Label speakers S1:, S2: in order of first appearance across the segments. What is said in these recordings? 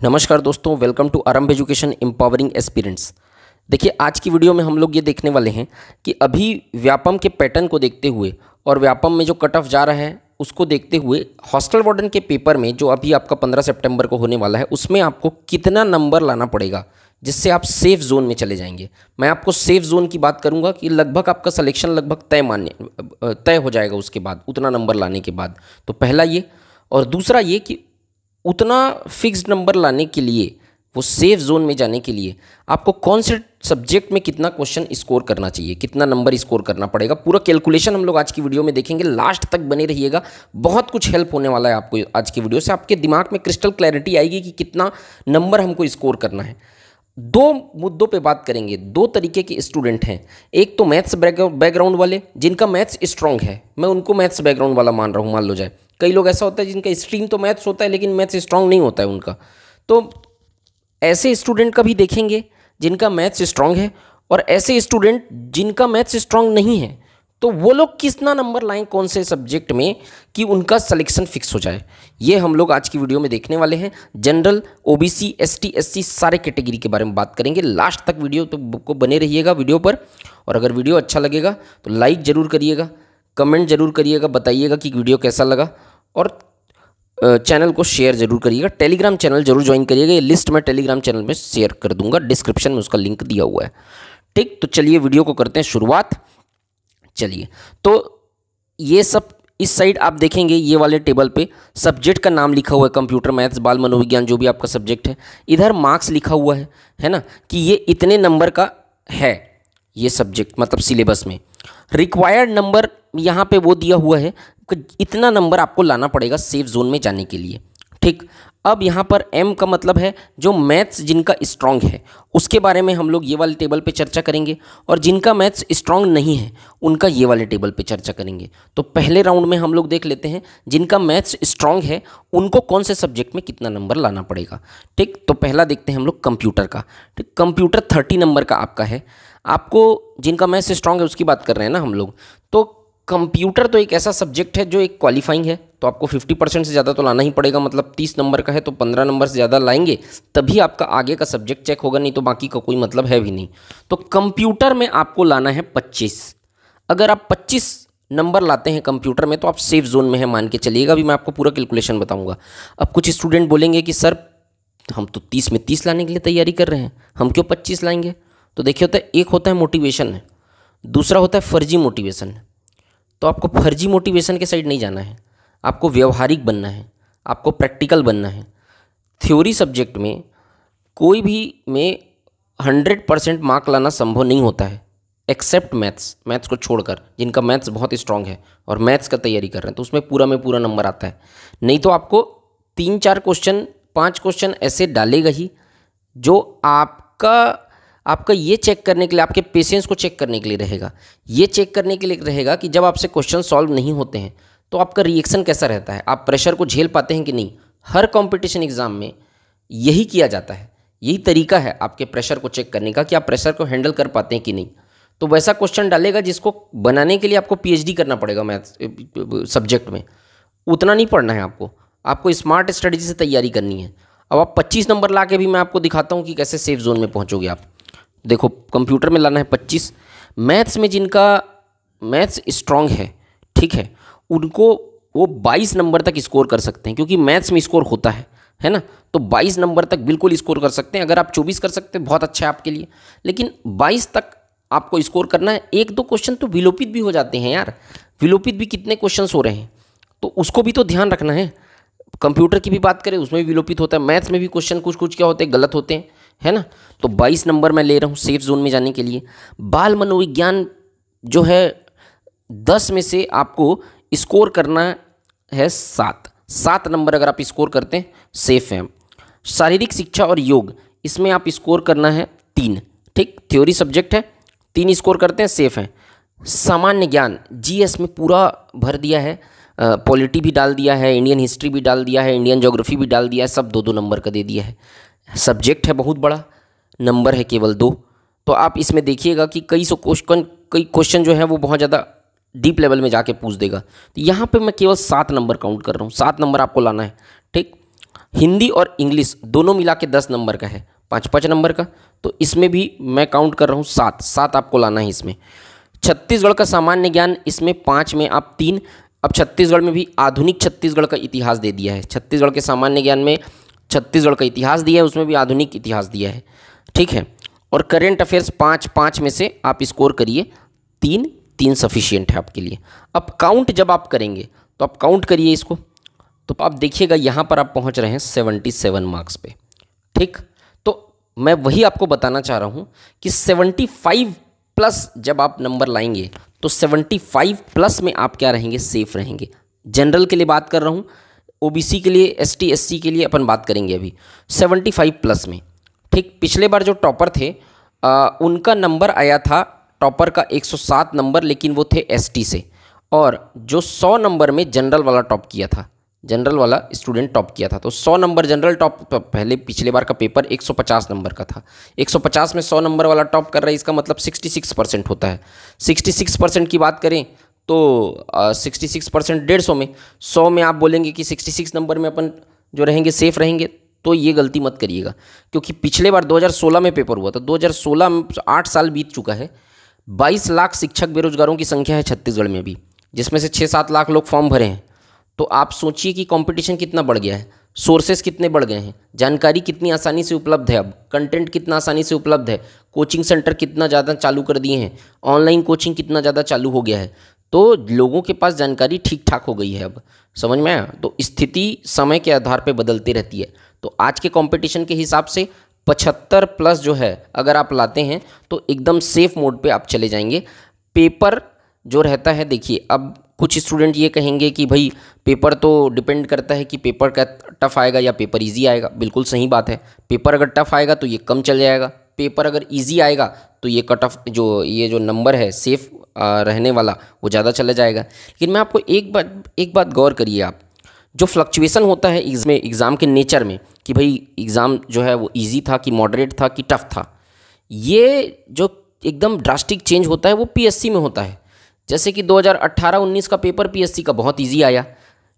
S1: नमस्कार दोस्तों, welcome to आरंभ एजुकेशन एम्पावरिंग एस्पिरेंट्स। देखिए, आज की वीडियो में हम लोग ये देखने वाले हैं कि अभी व्यापम के पैटर्न को देखते हुए और व्यापम में जो कट ऑफ जा रहा है उसको देखते हुए हॉस्टल वार्डन के पेपर में जो अभी आपका 15 सितंबर को होने वाला है उसमें आपको कितना नंबर लाना पड़ेगा जिससे आप सेफ जोन में चले जाएंगे। मैं आपको सेफ जोन की बात करूंगा कि लगभग आपका सिलेक्शन लगभग तय हो जाएगा उसके बाद, उतना नंबर लाने के बाद। तो पहला ये, और दूसरा ये कि उतना फिक्स्ड नंबर लाने के लिए, वो सेफ जोन में जाने के लिए आपको कौन से सब्जेक्ट में कितना क्वेश्चन स्कोर करना चाहिए, कितना नंबर स्कोर करना पड़ेगा, पूरा कैलकुलेशन हम लोग आज की वीडियो में देखेंगे। लास्ट तक बने रहिएगा, बहुत कुछ हेल्प होने वाला है आपको आज की वीडियो से। आपके दिमाग में क्रिस्टल क्लैरिटी आएगी कि कितना नंबर हमको स्कोर करना है। दो मुद्दों पे बात करेंगे। दो तरीके के स्टूडेंट हैं, एक तो मैथ्स बैकग्राउंड वाले जिनका मैथ्स स्ट्रांग है, मैं उनको मैथ्स बैकग्राउंड वाला मान रहा हूँ। मान लो जाए कई लोग ऐसा होता है जिनका स्ट्रीम तो मैथ्स होता है लेकिन मैथ्स स्ट्रांग नहीं होता है उनका, तो ऐसे स्टूडेंट का भी देखेंगे जिनका मैथ्स स्ट्रांग है, और ऐसे स्टूडेंट जिनका मैथ्स स्ट्रांग नहीं है, तो वो लोग कितना नंबर लाएं कौन से सब्जेक्ट में कि उनका सिलेक्शन फिक्स हो जाए। ये हम लोग आज की वीडियो में देखने वाले हैं। जनरल, ओबीसी, एसटी, एससी सारे कैटेगरी के बारे में बात करेंगे। लास्ट तक वीडियो तो को बने रहिएगा वीडियो पर, और अगर वीडियो अच्छा लगेगा तो लाइक ज़रूर करिएगा, कमेंट जरूर करिएगा, बताइएगा कि वीडियो कैसा लगा, और चैनल को शेयर जरूर करिएगा। टेलीग्राम चैनल जरूर ज्वाइन करिएगा, ये लिस्ट मैं टेलीग्राम चैनल में शेयर कर दूंगा, डिस्क्रिप्शन में उसका लिंक दिया हुआ है। ठीक, तो चलिए वीडियो को करते हैं शुरुआत। चलिए, तो ये सब इस साइड आप देखेंगे, ये वाले टेबल पे सब्जेक्ट का नाम लिखा हुआ है, कंप्यूटर, मैथ्स, बाल मनोविज्ञान, जो भी आपका सब्जेक्ट है। इधर मार्क्स लिखा हुआ है ना, कि ये इतने नंबर का है ये सब्जेक्ट, मतलब सिलेबस में रिक्वायर्ड नंबर यहाँ पे वो दिया हुआ है कि इतना नंबर आपको लाना पड़ेगा सेफ जोन में जाने के लिए। ठीक, अब यहाँ पर एम का मतलब है जो मैथ्स जिनका स्ट्रांग है, उसके बारे में हम लोग ये वाले टेबल पे चर्चा करेंगे, और जिनका मैथ्स स्ट्रांग नहीं है उनका ये वाले टेबल पे चर्चा करेंगे। तो पहले राउंड में हम लोग देख लेते हैं जिनका मैथ्स स्ट्रांग है उनको कौन से सब्जेक्ट में कितना नंबर लाना पड़ेगा। ठीक, तो पहला देखते हैं हम लोग कंप्यूटर का। ठीक, कंप्यूटर 30 नंबर का आपका है। आपको जिनका मैथ्स स्ट्रांग है उसकी बात कर रहे हैं ना हम लोग, तो कंप्यूटर तो एक ऐसा सब्जेक्ट है जो एक क्वालिफाइंग है, तो आपको 50% से ज़्यादा तो लाना ही पड़ेगा। मतलब 30 नंबर का है तो 15 नंबर से ज़्यादा लाएंगे तभी आपका आगे का सब्जेक्ट चेक होगा, नहीं तो बाकी का कोई मतलब है भी नहीं। तो कंप्यूटर में आपको लाना है 25। अगर आप 25 नंबर लाते हैं कंप्यूटर में तो आप सेफ जोन में है, मान के चलिएगा। अभी मैं आपको पूरा कैलकुलेशन बताऊँगा। अब कुछ स्टूडेंट बोलेंगे कि सर हम तो 30 में 30 लाने के लिए तैयारी कर रहे हैं, हम क्यों 25 लाएंगे? तो देखिए, होता है, एक होता है मोटिवेशन, दूसरा होता है फर्जी मोटिवेशन। तो आपको फर्जी मोटिवेशन के साइड नहीं जाना है, आपको व्यवहारिक बनना है, आपको प्रैक्टिकल बनना है। थ्योरी सब्जेक्ट में कोई भी में 100% मार्क लाना संभव नहीं होता है, एक्सेप्ट मैथ्स। मैथ्स को छोड़कर जिनका मैथ्स बहुत स्ट्रांग है और मैथ्स का तैयारी कर रहे हैं तो उसमें पूरा में पूरा नंबर आता है। नहीं तो आपको 3-4 क्वेश्चन, 5 क्वेश्चन ऐसे डालेगा ही जो आपका ये चेक करने के लिए, आपके पेशेंस को चेक करने के लिए रहेगा। ये चेक करने के लिए रहेगा कि जब आपसे क्वेश्चन सॉल्व नहीं होते हैं तो आपका रिएक्शन कैसा रहता है, आप प्रेशर को झेल पाते हैं कि नहीं। हर कंपटीशन एग्जाम में यही किया जाता है, यही तरीका है आपके प्रेशर को चेक करने का कि आप प्रेशर को हैंडल कर पाते हैं कि नहीं। तो वैसा क्वेश्चन डालेगा जिसको बनाने के लिए आपको PhD करना पड़ेगा मैथ्स सब्जेक्ट में। उतना नहीं पढ़ना है आपको स्मार्ट स्ट्रेटजी से तैयारी करनी है। अब आप 25 नंबर ला के भी मैं आपको दिखाता हूँ कि कैसे सेफ जोन में पहुँचोगे आप। देखो, कंप्यूटर में लाना है 25। मैथ्स में जिनका मैथ्स स्ट्रांग है, ठीक है, उनको वो 22 नंबर तक स्कोर कर सकते हैं, क्योंकि मैथ्स में स्कोर होता है ना। तो 22 नंबर तक बिल्कुल स्कोर कर सकते हैं। अगर आप 24 कर सकते हैं बहुत अच्छा है आपके लिए, लेकिन 22 तक आपको स्कोर करना है। 1-2 क्वेश्चन तो विलोपित भी हो जाते हैं यार, विलोपित भी कितने क्वेश्चन हो रहे हैं, तो उसको भी तो ध्यान रखना है। कंप्यूटर की भी बात करें उसमें भी विलोपित होता है, मैथ्स में भी क्वेश्चन कुछ क्या होते हैं, गलत होते हैं, है ना। तो 22 नंबर मैं ले रहा हूँ सेफ जोन में जाने के लिए। बाल मनोविज्ञान जो है 10 में से आपको स्कोर करना है 7 नंबर। अगर आप स्कोर करते हैं सेफ है। शारीरिक शिक्षा और योग, इसमें आप स्कोर करना है 3। ठीक, थ्योरी सब्जेक्ट है, 3 स्कोर करते हैं सेफ है। सामान्य ज्ञान GS में पूरा भर दिया है, पॉलिटी भी डाल दिया है, इंडियन हिस्ट्री भी डाल दिया है, इंडियन ज्योग्राफी भी डाल दिया है, सब 2-2 नंबर का दे दिया है। सब्जेक्ट है बहुत बड़ा, नंबर है केवल 2। तो आप इसमें देखिएगा कि कई क्वेश्चन जो है वो बहुत ज़्यादा डीप लेवल में जाके पूछ देगा। तो यहाँ पे मैं केवल 7 नंबर काउंट कर रहा हूँ, 7 नंबर आपको लाना है। ठीक, हिंदी और इंग्लिश दोनों मिला के 10 नंबर का है, 5-5 नंबर का। तो इसमें भी मैं काउंट कर रहा हूँ 7 आपको लाना है इसमें। छत्तीसगढ़ का सामान्य ज्ञान, इसमें 5 में आप 3। अब छत्तीसगढ़ में भी आधुनिक छत्तीसगढ़ का इतिहास दे दिया है। छत्तीसगढ़ के सामान्य ज्ञान में छत्तीसगढ़ का इतिहास दिया है, उसमें भी आधुनिक इतिहास दिया है, ठीक है। और करेंट अफेयर्स 5 में से आप स्कोर करिए 3 सफिशिएंट है आपके लिए। अब काउंट जब आप करेंगे तो आप काउंट करिए इसको, तो आप देखिएगा यहाँ पर आप पहुँच रहे हैं 77 मार्क्स पे, ठीक। तो मैं वही आपको बताना चाह रहा हूँ कि 75 प्लस जब आप नंबर लाएंगे तो 75 प्लस में आप क्या रहेंगे, सेफ रहेंगे। जनरल के लिए बात कर रहा हूँ, ओबीसी के लिए, एसटी एससी के लिए अपन बात करेंगे अभी 75 प्लस में, ठीक। पिछले बार जो टॉपर थे उनका नंबर आया था, टॉपर का 107 नंबर, लेकिन वो थे एसटी से। और जो 100 नंबर में जनरल वाला टॉप किया था, जनरल वाला स्टूडेंट टॉप किया था, तो 100 नंबर जनरल टॉप, पहले पिछले बार का पेपर 150 नंबर का था, 150 में 100 नंबर वाला टॉप कर रहा है, इसका मतलब 66% होता है। 66% की बात करें तो 66% 150 में, 100 में आप बोलेंगे कि 66 नंबर में अपन जो रहेंगे सेफ रहेंगे, तो ये गलती मत करिएगा। क्योंकि पिछले बार 2016 में पेपर हुआ था, 2016 में 8 साल बीत चुका है। 22 लाख शिक्षक बेरोजगारों की संख्या है छत्तीसगढ़ में भी, जिसमें से 6-7 लाख लोग फॉर्म भरे हैं। तो आप सोचिए कि कंपटीशन कितना बढ़ गया है, सोर्सेस कितने बढ़ गए हैं, जानकारी कितनी आसानी से उपलब्ध है, अब कंटेंट कितना आसानी से उपलब्ध है, कोचिंग सेंटर कितना ज़्यादा चालू कर दिए हैं, ऑनलाइन कोचिंग कितना ज़्यादा चालू हो गया है, तो लोगों के पास जानकारी ठीक ठाक हो गई है। अब समझ में आया? तो स्थिति समय के आधार पर बदलती रहती है। तो आज के कंपटीशन के हिसाब से 75 प्लस जो है अगर आप लाते हैं तो एकदम सेफ मोड पे आप चले जाएंगे। पेपर जो रहता है, देखिए अब कुछ स्टूडेंट ये कहेंगे कि भाई पेपर तो डिपेंड करता है कि पेपर का टफ आएगा या पेपर इजी आएगा। बिल्कुल सही बात है, पेपर अगर टफ आएगा तो ये कम चल जाएगा, पेपर अगर इजी आएगा तो ये कट ऑफ जो नंबर है सेफ रहने वाला वो ज़्यादा चला जाएगा। लेकिन मैं आपको एक बात गौर करिए, आप जो फ्लक्चुएसन होता है इसमें एग्ज़ाम के नेचर में कि भाई एग्ज़ाम जो है वो इजी था कि मॉडरेट था कि टफ था, ये जो एकदम ड्रास्टिक चेंज होता है वो पीएससी में होता है। जैसे कि 2018-19 का पेपर पीएससी का बहुत इजी आया,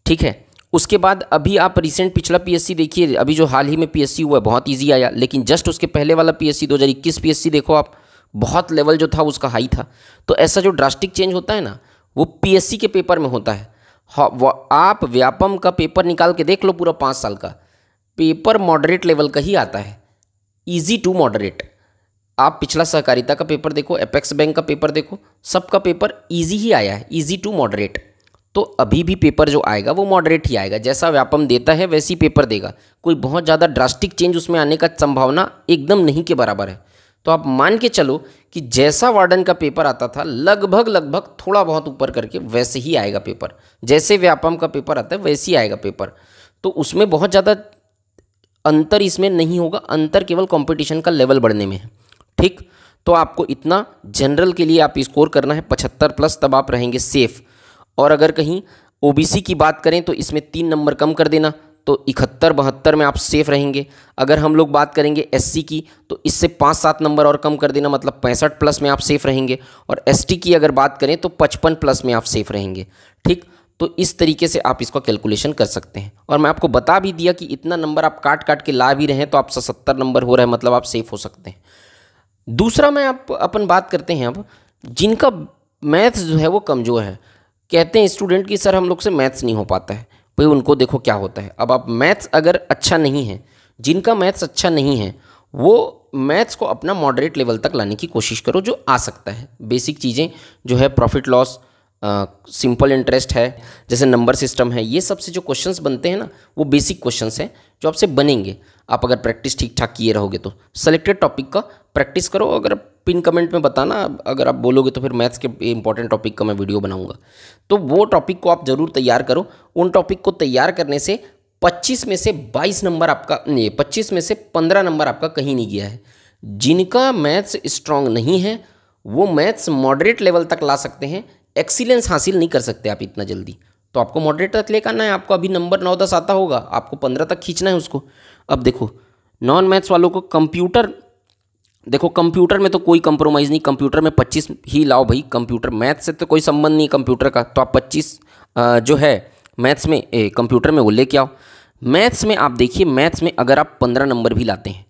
S1: ठीक है। उसके बाद अभी आप रिसेंट पिछला पीएससी देखिए, अभी जो हाल ही में पीएससी हुआ है बहुत इजी आया, लेकिन जस्ट उसके पहले वाला पीएससी 2021 पीएससी देखो आप, बहुत लेवल जो था उसका हाई था। तो ऐसा जो ड्रास्टिक चेंज होता है ना वो पीएससी के पेपर में होता है। आप व्यापम का पेपर निकाल के देख लो, पूरा 5 साल का पेपर मॉडरेट लेवल का ही आता है, ईजी टू मॉडरेट। आप पिछला सहकारिता का पेपर देखो, एपेक्स बैंक का पेपर देखो, सबका पेपर इजी ही आया है, इजी टू मॉडरेट। तो अभी भी पेपर जो आएगा वो मॉडरेट ही आएगा, जैसा व्यापम देता है वैसी पेपर देगा। कोई बहुत ज़्यादा ड्रास्टिक चेंज उसमें आने का संभावना एकदम नहीं के बराबर है। तो आप मान के चलो कि जैसा वार्डन का पेपर आता था लगभग थोड़ा बहुत ऊपर करके वैसे ही आएगा पेपर, जैसे व्यापम का पेपर आता है वैसे ही आएगा पेपर। तो उसमें बहुत ज़्यादा अंतर इसमें नहीं होगा, अंतर केवल कंपटीशन का लेवल बढ़ने में है, ठीक। तो आपको इतना जनरल के लिए आप स्कोर करना है 75 प्लस, तब आप रहेंगे सेफ। और अगर कहीं ओबीसी की बात करें तो इसमें 3 नंबर कम कर देना, तो 71-72 में आप सेफ रहेंगे। अगर हम लोग बात करेंगे एससी की तो इससे 5-7 नंबर और कम कर देना, मतलब 65 प्लस में आप सेफ रहेंगे। और एसटी की अगर बात करें तो 55 प्लस में आप सेफ रहेंगे, ठीक। तो इस तरीके से आप इसका कैलकुलेशन कर सकते हैं। और मैं आपको बता भी दिया कि इतना नंबर आप काट के ला भी रहे हैं तो आप 77 नंबर हो रहा है, मतलब आप सेफ हो सकते हैं। दूसरा मैं अपन बात करते हैं अब जिनका मैथ्स जो है वो कमज़ोर है। कहते हैं स्टूडेंट की सर हम लोग से मैथ्स नहीं हो पाता है, भाई उनको देखो क्या होता है। अब आप मैथ्स अगर अच्छा नहीं है, जिनका मैथ्स अच्छा नहीं है वो मैथ्स को अपना मॉडरेट लेवल तक लाने की कोशिश करो, जो आ सकता है। बेसिक चीज़ें जो है प्रॉफिट लॉस, सिंपल इंटरेस्ट है, जैसे नंबर सिस्टम है, ये सब से जो क्वेश्चंस बनते हैं ना वो बेसिक क्वेश्चंस हैं जो आपसे बनेंगे। आप अगर प्रैक्टिस ठीक ठाक किए रहोगे तो सेलेक्टेड टॉपिक का प्रैक्टिस करो। अगर पिन कमेंट में बताना, अगर आप बोलोगे तो फिर मैथ्स के इंपॉर्टेंट टॉपिक का मैं वीडियो बनाऊंगा, तो वो टॉपिक को आप ज़रूर तैयार करो। उन टॉपिक को तैयार करने से 25 में से 22 नंबर आपका नहीं, 25 में से 15 नंबर आपका कहीं नहीं गया है। जिनका मैथ्स स्ट्रांग नहीं है वो मैथ्स मॉडरेट लेवल तक ला सकते हैं, एक्सीलेंस हासिल नहीं कर सकते आप इतना जल्दी। तो आपको मॉडरेट तक लेकर आना है। आपको अभी नंबर 9-10 आता होगा, आपको 15 तक खींचना है उसको। अब देखो नॉन मैथ्स वालों को कंप्यूटर, देखो कंप्यूटर में तो कोई कंप्रोमाइज़ नहीं, कंप्यूटर में 25 ही लाओ भाई। कंप्यूटर मैथ्स से तो कोई संबंध नहीं कंप्यूटर का, तो आप 25 जो है मैथ्स में कंप्यूटर में वो लेके आओ। मैथ्स में आप देखिए, मैथ्स में अगर आप 15 नंबर भी लाते हैं,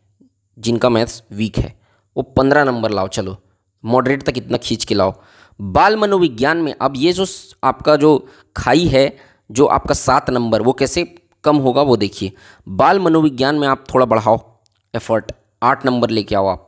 S1: जिनका मैथ्स वीक है वो 15 नंबर लाओ, चलो मॉडरेट तक इतना खींच के लाओ। बाल मनोविज्ञान में अब ये जो आपका जो खाई है, जो आपका 7 नंबर, वो कैसे कम होगा वो देखिए। बाल मनोविज्ञान में आप थोड़ा बढ़ाओ एफर्ट, 8 नंबर लेके आओ आप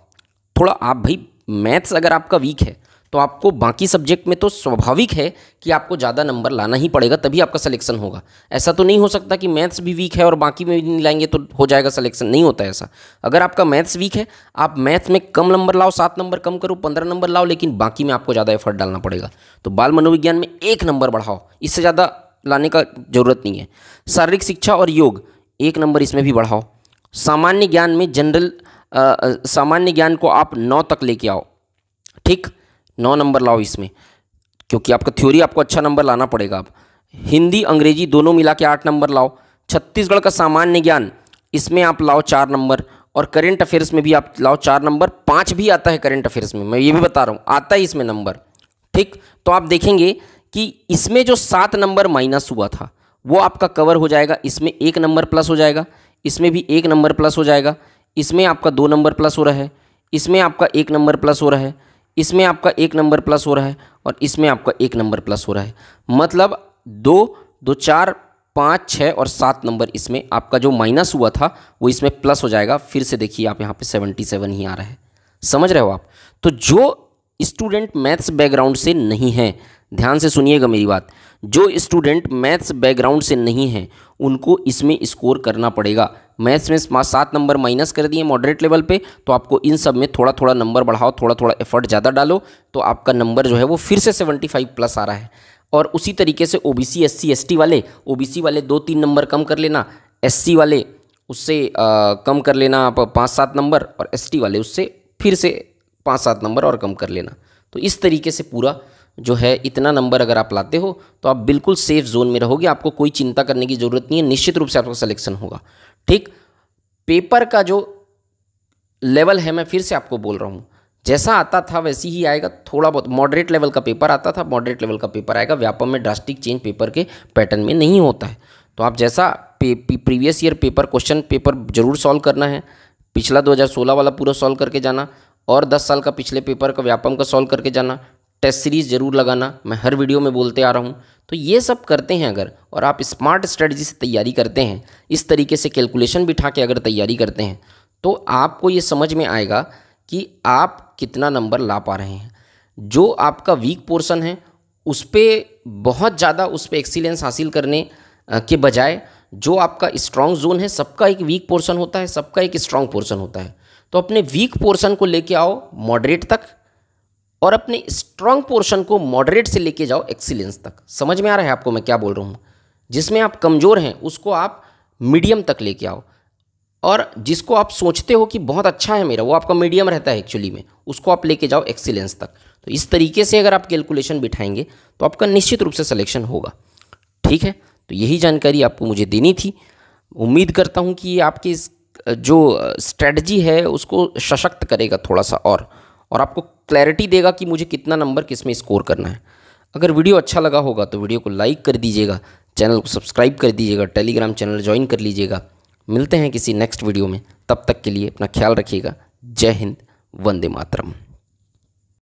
S1: थोड़ा। आप भाई मैथ्स अगर आपका वीक है तो आपको बाकी सब्जेक्ट में तो स्वाभाविक है कि आपको ज़्यादा नंबर लाना ही पड़ेगा, तभी आपका सिलेक्शन होगा। ऐसा तो नहीं हो सकता कि मैथ्स भी वीक है और बाकी में भी नहीं लाएंगे तो हो जाएगा सिलेक्शन, नहीं होता ऐसा। अगर आपका मैथ्स वीक है, आप मैथ्स में कम नंबर लाओ, 7 नंबर कम करो, 15 नंबर लाओ, लेकिन बाकी में आपको ज़्यादा एफर्ट डालना पड़ेगा। तो बाल मनोविज्ञान में 1 नंबर बढ़ाओ, इससे ज़्यादा लाने का ज़रूरत नहीं है। शारीरिक शिक्षा और योग 1 नंबर इसमें भी बढ़ाओ। सामान्य ज्ञान में जनरल सामान्य ज्ञान को आप 9 तक लेके आओ, ठीक, 9 नंबर लाओ इसमें, क्योंकि आपका थ्योरी आपको अच्छा नंबर लाना पड़ेगा। अब हिंदी अंग्रेजी दोनों मिला के 8 नंबर लाओ। छत्तीसगढ़ का सामान्य ज्ञान, इसमें आप लाओ 4 नंबर, और करंट अफेयर्स में भी आप लाओ 4 नंबर। 5 भी आता है करंट अफेयर्स में, मैं ये भी बता रहा हूँ, आता है इसमें नंबर, ठीक। तो आप देखेंगे कि इसमें जो 7 नंबर माइनस हुआ था वो आपका कवर हो जाएगा, इसमें 1 नंबर प्लस हो जाएगा, इसमें भी 1 नंबर प्लस हो जाएगा, इसमें आपका 2 नंबर प्लस हो रहा है, इसमें आपका 1 नंबर प्लस हो रहा है, इसमें आपका 1 नंबर प्लस हो रहा है, और इसमें आपका 1 नंबर प्लस हो रहा है। मतलब 2, 2, 4, 5, 6 और 7 नंबर इसमें आपका जो माइनस हुआ था वो इसमें प्लस हो जाएगा। फिर से देखिए आप यहाँ पे 77 ही आ रहा है, समझ रहे हो आप। तो जो स्टूडेंट मैथ्स बैकग्राउंड से नहीं है, ध्यान से सुनिएगा मेरी बात, जो स्टूडेंट मैथ्स बैकग्राउंड से नहीं है उनको इसमें स्कोर करना पड़ेगा। मैथ्स में 7 नंबर माइनस कर दिए मॉडरेट लेवल पे, तो आपको इन सब में थोड़ा थोड़ा नंबर बढ़ाओ, थोड़ा थोड़ा एफर्ट ज़्यादा डालो, तो आपका नंबर जो है वो फिर से 75 प्लस आ रहा है। और उसी तरीके से ओबीसी SC ST वाले, ओबीसी वाले 2-3 नंबर कम कर लेना, SC वाले उससे कम कर लेना आप 5-7 नंबर, और ST वाले उससे फिर से 5-7 नंबर और कम कर लेना। तो इस तरीके से पूरा जो है इतना नंबर अगर आप लाते हो तो आप बिल्कुल सेफ जोन में रहोगे, आपको कोई चिंता करने की ज़रूरत नहीं है, निश्चित रूप से आपका सिलेक्शन होगा, ठीक। पेपर का जो लेवल है, मैं फिर से आपको बोल रहा हूँ, जैसा आता था वैसे ही आएगा। थोड़ा बहुत मॉडरेट लेवल का पेपर आता था, मॉडरेट लेवल का पेपर आएगा। व्यापम में ड्रास्टिक चेंज पेपर के पैटर्न में नहीं होता है। तो आप जैसा previous year paper question paper जरूर सॉल्व करना है, पिछला 2016 वाला पूरा सॉल्व करके जाना, और 10 साल का पिछले पेपर का व्यापम का सॉल्व करके जाना, टेस्ट सीरीज जरूर लगाना, मैं हर वीडियो में बोलते आ रहा हूँ। तो ये सब करते हैं अगर, और आप स्मार्ट स्ट्रेटजी से तैयारी करते हैं, इस तरीके से कैलकुलेशन बिठा के अगर तैयारी करते हैं, तो आपको ये समझ में आएगा कि आप कितना नंबर ला पा रहे हैं। जो आपका वीक पोर्शन है उस पर बहुत ज़्यादा उस पर एक्सीलेंस हासिल करने के बजाय, जो आपका स्ट्रॉन्ग जोन है, सबका एक वीक पोर्शन होता है, सबका एक स्ट्रॉन्ग पोर्शन होता है। तो अपने वीक पोर्शन को लेके आओ मॉडरेट तक, और अपने स्ट्रॉन्ग पोर्शन को मॉडरेट से लेके जाओ एक्सीलेंस तक। समझ में आ रहा है आपको मैं क्या बोल रहा हूँ। जिसमें आप कमज़ोर हैं उसको आप मीडियम तक लेके आओ, और जिसको आप सोचते हो कि बहुत अच्छा है मेरा, वो आपका मीडियम रहता है एक्चुअली में, उसको आप लेके जाओ एक्सीलेंस तक। तो इस तरीके से अगर आप कैलकुलेशन बिठाएंगे तो आपका निश्चित रूप से सिलेक्शन होगा, ठीक है। तो यही जानकारी आपको मुझे देनी थी। उम्मीद करता हूँ कि आपकी जो स्ट्रेटजी है उसको सशक्त करेगा थोड़ा सा, और आपको क्लैरिटी देगा कि मुझे कितना नंबर किस में स्कोर करना है। अगर वीडियो अच्छा लगा होगा तो वीडियो को लाइक कर दीजिएगा, चैनल को सब्सक्राइब कर दीजिएगा, टेलीग्राम चैनल ज्वाइन कर लीजिएगा। मिलते हैं किसी नेक्स्ट वीडियो में, तब तक के लिए अपना ख्याल रखिएगा। जय हिंद, वंदे मातरम।